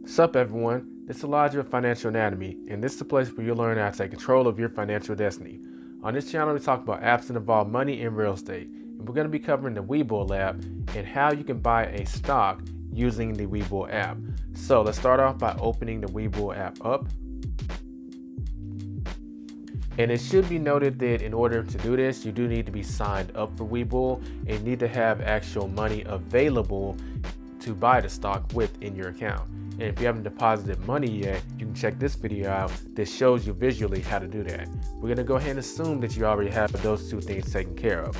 Sup everyone, this is Elijah of Financial Anatomy, and this is the place where you'll learn how to take control of your financial destiny. On this channel we talk about apps that involve money and real estate, and we're going to be covering the Webull app and how you can buy a stock using the Webull app. So let's start off by opening the Webull app up. And it should be noted that in order to do this, you do need to be signed up for Webull and need to have actual money available to buy the stock with in your account. And if you haven't deposited money yet, you can check this video out that shows you visually how to do that. We're going to go ahead and assume that you already have those two things taken care of.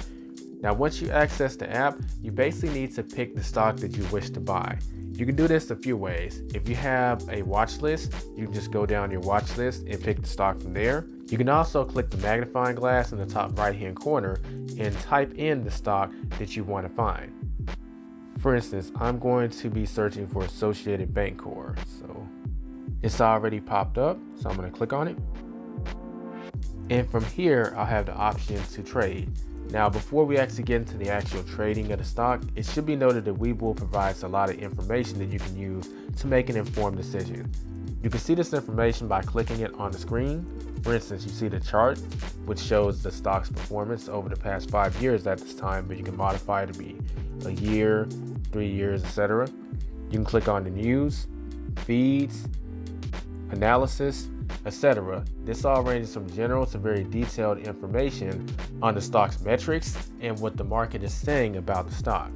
Now, once you access the app, you basically need to pick the stock that you wish to buy. You can do this a few ways. If you have a watch list, you can just go down your watch list and pick the stock from there. You can also click the magnifying glass in the top right hand corner and type in the stock that you want to find. For instance, I'm going to be searching for Associated Bancorp. So it's already popped up, so I'm going to click on it. And from here, I'll have the option to trade. Now, before we actually get into the actual trading of the stock, it should be noted that Webull provides a lot of information that you can use to make an informed decision. You can see this information by clicking it on the screen. For instance, you see the chart, which shows the stock's performance over the past 5 years at this time, but you can modify it to be a year, 3 years, etc. You can click on the news, feeds, analysis, etc. This all ranges from general to very detailed information on the stock's metrics and what the market is saying about the stock.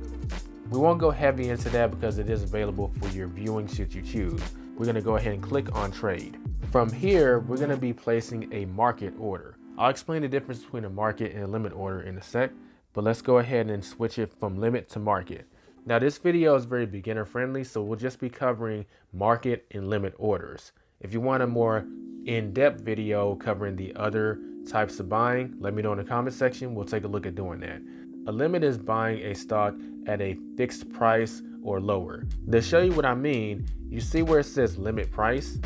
We won't go heavy into that because it is available for your viewing should you choose. We're going to go ahead and click on trade. From here, we're going to be placing a market order. I'll explain the difference between a market and a limit order in a sec, but let's go ahead and switch it from limit to market. Now, this video is very beginner friendly, so we'll just be covering market and limit orders. If you want a more in-depth video covering the other types of buying, let me know in the comment section. We'll take a look at doing that. A limit is buying a stock at a fixed price or lower. To show you what I mean, you see where it says limit price?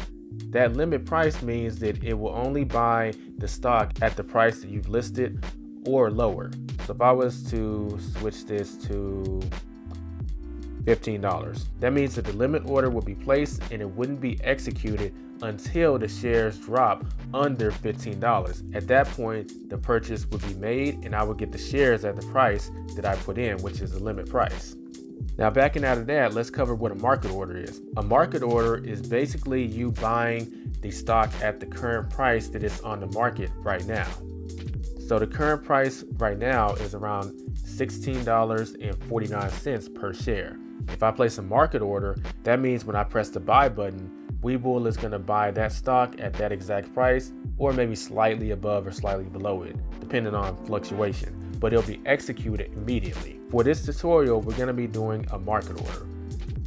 That limit price means that it will only buy the stock at the price that you've listed or lower. So if I was to switch this to $15, that means that the limit order will be placed and it wouldn't be executed until the shares drop under $15. At that point, the purchase would be made and I would get the shares at the price that I put in, which is the limit price. Now, backing out of that, let's cover what a market order is. A market order is basically you buying the stock at the current price that is on the market right now. So the current price right now is around $16.49 per share. If I place a market order, that means when I press the buy button, Webull is going to buy that stock at that exact price or maybe slightly above or slightly below it, depending on fluctuation, but it'll be executed immediately. For this tutorial, we're going to be doing a market order.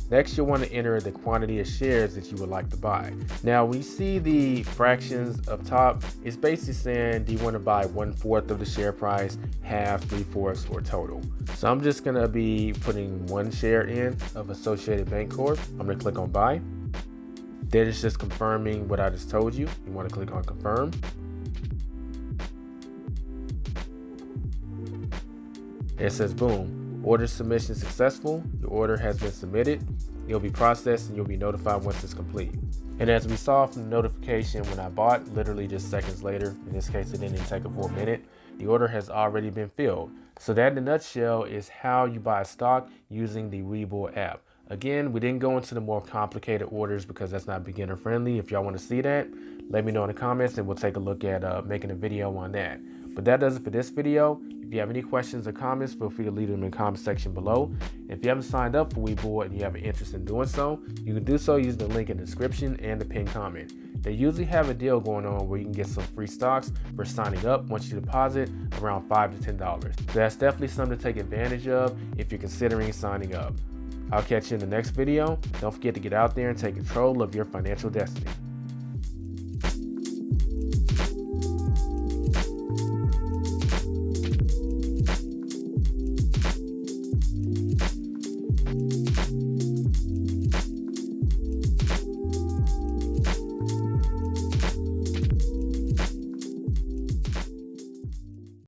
Next, you'll want to enter the quantity of shares that you would like to buy. Now, when you see the fractions up top, it's basically saying, do you want to buy 1/4 of the share price, half, 3/4, or total? So I'm just going to be putting 1 share in of Associated Bancorp. I'm going to click on buy. Then it's just confirming what I just told you. You want to click on confirm. It says boom, order submission successful. Your order has been submitted. It'll be processed and you'll be notified once it's complete. And as we saw from the notification when I bought, literally just seconds later, in this case it didn't even take a full minute, the order has already been filled. So that in a nutshell is how you buy a stock using the Webull app. Again, we didn't go into the more complicated orders because that's not beginner friendly. If y'all want to see that, let me know in the comments and we'll take a look at making a video on that. But that does it for this video. If you have any questions or comments, feel free to leave them in the comment section below. If you haven't signed up for Webull and you have an interest in doing so, you can do so using the link in the description and the pinned comment. They usually have a deal going on where you can get some free stocks for signing up once you deposit around $5 to $10. So that's definitely something to take advantage of if you're considering signing up. I'll catch you in the next video. Don't forget to get out there and take control of your financial destiny.